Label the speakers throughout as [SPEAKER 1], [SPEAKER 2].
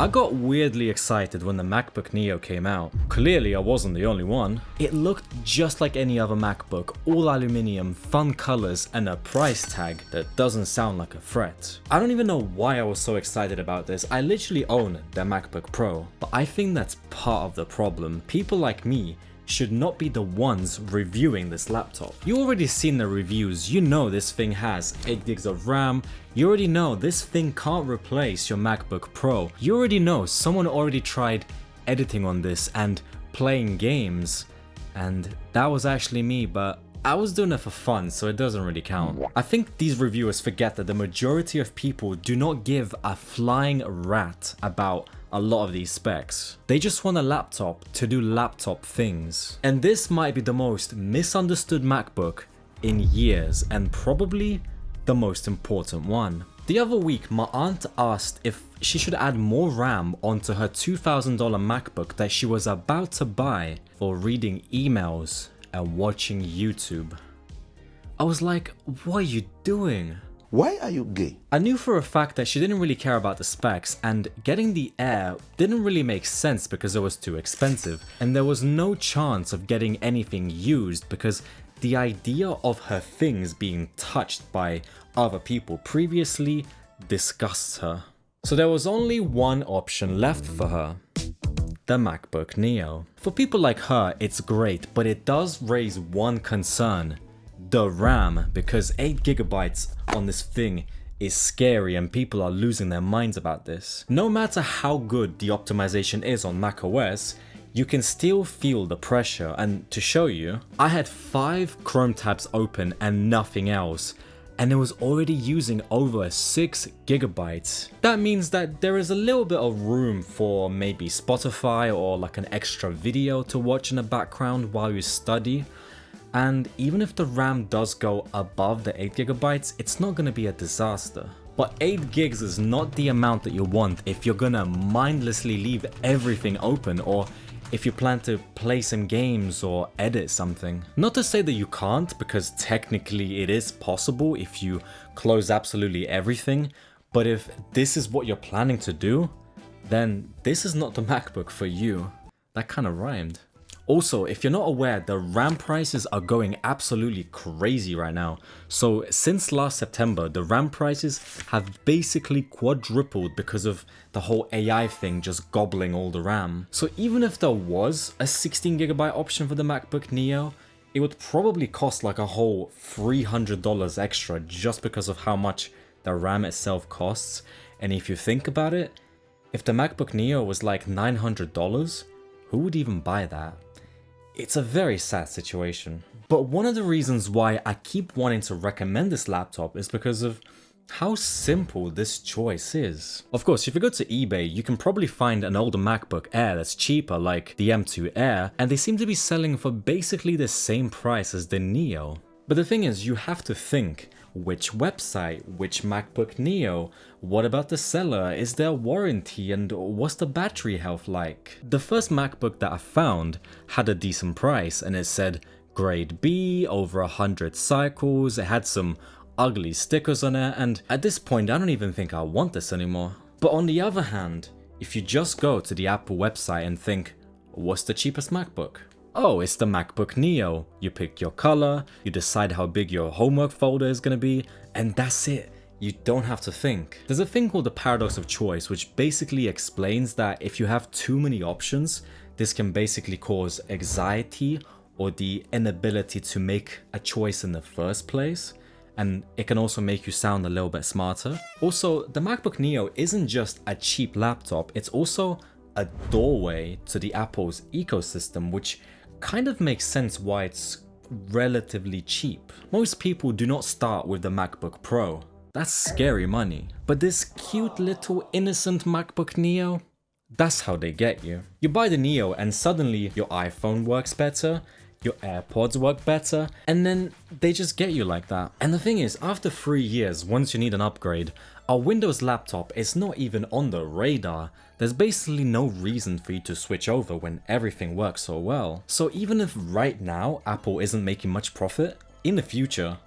[SPEAKER 1] I got weirdly excited when the MacBook Neo came out. Clearly I wasn't the only one. It looked just like any other MacBook, all aluminium, fun colors, and a price tag that doesn't sound like a threat. I don't even know why I was so excited about this. I literally own the MacBook Pro, but I think that's part of the problem. People like me should not be the ones reviewing this laptop. You already seen the reviews, you know this thing has 8 gigs of RAM, you already know this thing can't replace your MacBook Pro, you already know someone already tried editing on this and playing games, and that was actually me, but I was doing it for fun, so it doesn't really count. I think these reviewers forget that the majority of people do not give a flying rat about a lot of these specs. They just want a laptop to do laptop things. And this might be the most misunderstood MacBook in years, and probably the most important one. The other week, my aunt asked if she should add more RAM onto her $2,000 MacBook that she was about to buy for reading emails and watching YouTube. I was like, what are you doing?
[SPEAKER 2] Why are you gay?
[SPEAKER 1] I knew for a fact that she didn't really care about the specs, and getting the Air didn't really make sense because it was too expensive, and there was no chance of getting anything used because the idea of her things being touched by other people previously disgusts her. So there was only one option left for her: the MacBook Neo. For people like her, it's great, but it does raise one concern: the RAM, because 8 gigabytes on this thing is scary and people are losing their minds about this. No matter how good the optimization is on macOS, you can still feel the pressure, and to show you, I had 5 Chrome tabs open and nothing else, and it was already using over 6 gigabytes. That means that there is a little bit of room for maybe Spotify or like an extra video to watch in the background while you study. And even if the RAM does go above the 8 gigabytes, it's not going to be a disaster. But 8 gigs is not the amount that you want if you're gonna mindlessly leave everything open, or if you plan to play some games or edit something. Not to say that you can't, because technically it is possible if you close absolutely everything, but if this is what you're planning to do, then this is not the MacBook for you. That kind of rhymed. Also, if you're not aware, the RAM prices are going absolutely crazy right now. So since last September, the RAM prices have basically quadrupled because of the whole AI thing just gobbling all the RAM. So even if there was a 16GB option for the MacBook Neo, it would probably cost like a whole $300 extra just because of how much the RAM itself costs. And if you think about it, if the MacBook Neo was like $900, who would even buy that? It's a very sad situation. But one of the reasons why I keep wanting to recommend this laptop is because of how simple this choice is. Of course, if you go to eBay, you can probably find an older MacBook Air that's cheaper, like the M2 Air, and they seem to be selling for basically the same price as the Neo. But the thing is, you have to think, which website, which MacBook Neo, what about the seller, is there warranty, and what's the battery health like? The first MacBook that I found had a decent price, and it said grade B, over 100 cycles, it had some ugly stickers on it, and at this point I don't even think I want this anymore. But on the other hand, if you just go to the Apple website and think, what's the cheapest MacBook? Oh, it's the MacBook Neo. You pick your color, you decide how big your homework folder is gonna be, and that's it. You don't have to think. There's a thing called the paradox of choice, which basically explains that if you have too many options, this can basically cause anxiety or the inability to make a choice in the first place. And it can also make you sound a little bit smarter. Also, the MacBook Neo isn't just a cheap laptop, it's also a doorway to the Apple's ecosystem, which kind of makes sense why it's relatively cheap. Most people do not start with the MacBook Pro. That's scary money. But this cute little innocent MacBook Neo, that's how they get you. You buy the Neo and suddenly your iPhone works better, your AirPods work better, and then they just get you like that. And the thing is, after 3 years, once you need an upgrade, a Windows laptop is not even on the radar. There's basically no reason for you to switch over when everything works so well. So even if right now Apple isn't making much profit, in the future,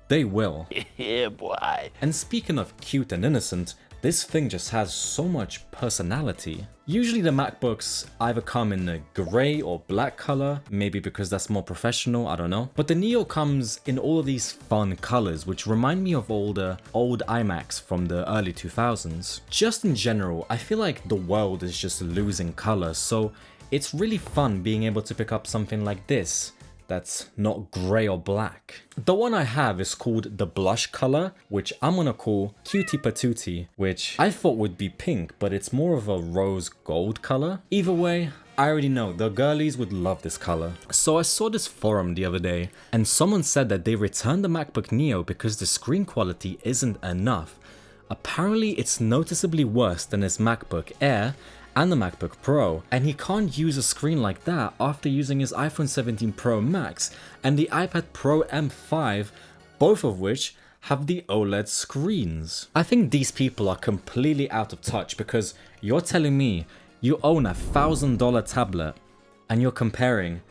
[SPEAKER 1] they will.
[SPEAKER 2] Yeah, boy.
[SPEAKER 1] And speaking of cute and innocent, this thing just has so much personality. Usually the MacBooks either come in a grey or black color, maybe because that's more professional, I don't know. But the Neo comes in all of these fun colors, which remind me of old iMacs from the early 2000s. Just in general, I feel like the world is just losing color, so it's really fun being able to pick up something like this that's not grey or black. The one I have is called the blush color, which I'm gonna call Cutie Patootie, which I thought would be pink, but it's more of a rose gold color. Either way, I already know the girlies would love this color. So I saw this forum the other day, and someone said that they returned the MacBook Neo because the screen quality isn't enough. Apparently it's noticeably worse than his MacBook Air and the MacBook Pro, and he can't use a screen like that after using his iPhone 17 Pro Max and the iPad Pro M5, both of which have the OLED screens. I think these people are completely out of touch, because you're telling me you own a $1,000 tablet and you're comparing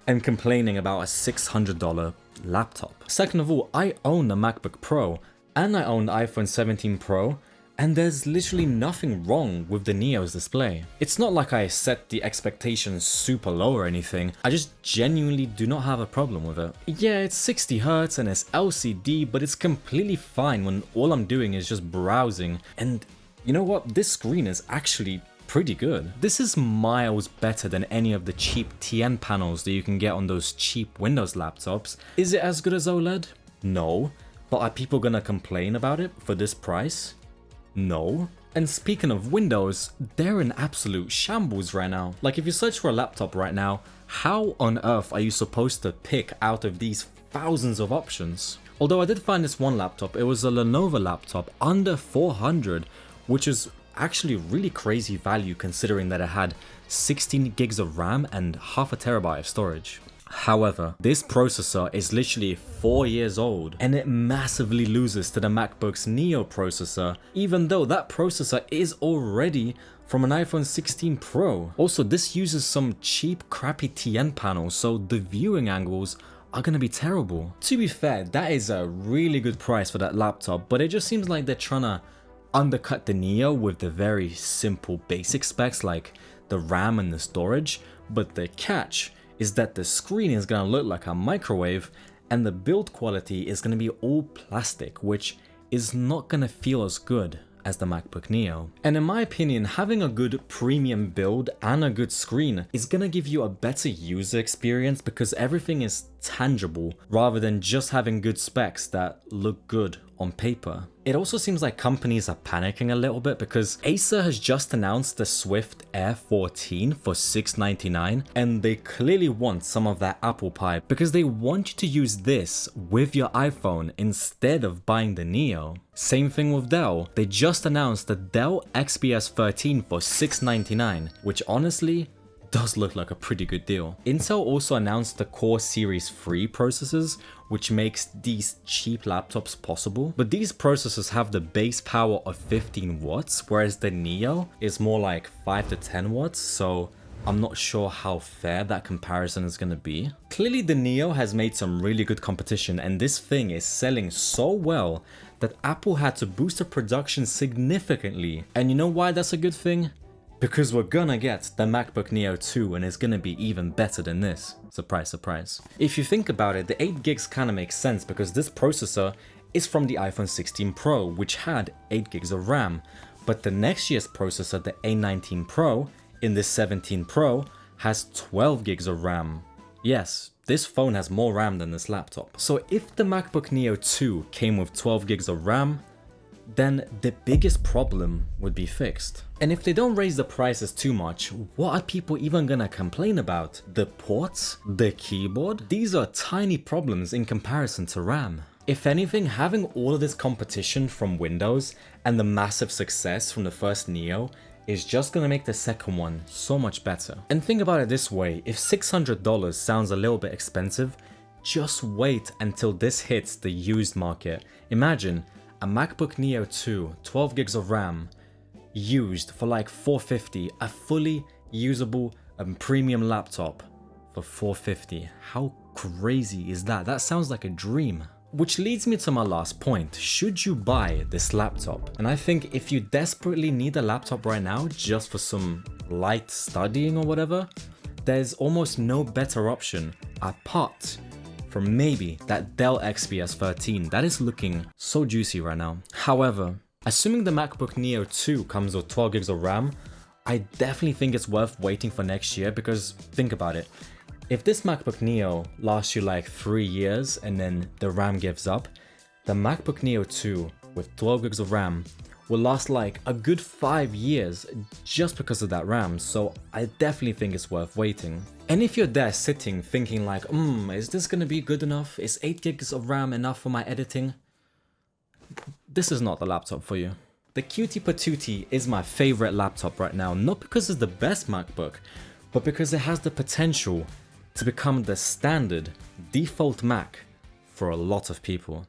[SPEAKER 1] and complaining about a $600 laptop. Second of all, I own the MacBook Pro and I own the iPhone 17 Pro, and there's literally nothing wrong with the Neo's display. It's not like I set the expectations super low or anything, I just genuinely do not have a problem with it. Yeah, it's 60Hz and it's LCD, but it's completely fine when all I'm doing is just browsing. And you know what? This screen is actually pretty good. This is miles better than any of the cheap TN panels that you can get on those cheap Windows laptops. Is it as good as OLED? No. But are people gonna complain about it for this price? No. And speaking of Windows, they're in absolute shambles right now. Like, if you search for a laptop right now, how on earth are you supposed to pick out of these thousands of options? Although I did find this one laptop, it was a Lenovo laptop under 400, which is actually really crazy value considering that it had 16 gigs of RAM and half a terabyte of storage. However, this processor is literally 4 years old, and it massively loses to the MacBook's Neo processor, even though that processor is already from an iPhone 16 Pro. Also, this uses some cheap crappy TN panels, so the viewing angles are gonna be terrible. To be fair, that is a really good price for that laptop, but it just seems like they're trying to undercut the Neo with the very simple basic specs like the RAM and the storage. But the catch is that the screen is gonna look like a microwave and the build quality is gonna be all plastic, which is not gonna feel as good as the MacBook Neo. And in my opinion, having a good premium build and a good screen is gonna give you a better user experience because everything is tangible rather than just having good specs that look good on paper. It also seems like companies are panicking a little bit because Acer has just announced the Swift Air 14 for $699, and they clearly want some of that apple pie because they want you to use this with your iPhone instead of buying the Neo. Same thing with Dell. They just announced the Dell XPS 13 for $699, which honestly does look like a pretty good deal. Intel also announced the Core Series 3 processors, which makes these cheap laptops possible. But these processors have the base power of 15 watts, whereas the Neo is more like 5 to 10 watts, so I'm not sure how fair that comparison is gonna be. Clearly the Neo has made some really good competition, and this thing is selling so well that Apple had to boost the production significantly. And you know why that's a good thing? Because we're gonna get the MacBook Neo 2 and it's gonna be even better than this. Surprise, surprise. If you think about it, the 8 gigs kinda makes sense because this processor is from the iPhone 16 Pro, which had 8 gigs of RAM. But the next year's processor, the A19 Pro, in this 17 Pro, has 12 gigs of RAM. Yes, this phone has more RAM than this laptop. So if the MacBook Neo 2 came with 12 gigs of RAM, then the biggest problem would be fixed. And if they don't raise the prices too much, what are people even gonna complain about? The ports? The keyboard? These are tiny problems in comparison to RAM. If anything, having all of this competition from Windows and the massive success from the first Neo is just gonna make the second one so much better. And think about it this way, if $600 sounds a little bit expensive, just wait until this hits the used market. Imagine a MacBook Neo 2, 12 gigs of RAM, used for like $450, a fully usable and premium laptop for $450. How crazy is that? That sounds like a dream. Which leads me to my last point. Should you buy this laptop? And I think if you desperately need a laptop right now just for some light studying or whatever, there's almost no better option apart from maybe that Dell XPS 13 that is looking so juicy right now. However, assuming the MacBook Neo 2 comes with 12 gigs of RAM, I definitely think it's worth waiting for next year, because think about it. If this MacBook Neo lasts you like 3 years and then the RAM gives up, the MacBook Neo 2 with 12 gigs of RAM will last like a good 5 years just because of that RAM, so I definitely think it's worth waiting. And if you're there sitting thinking like, is this gonna be good enough? Is 8 gigs of RAM enough for my editing? This is not the laptop for you. The Cutie Patootie is my favorite laptop right now, not because it's the best MacBook, but because it has the potential to become the standard default Mac for a lot of people.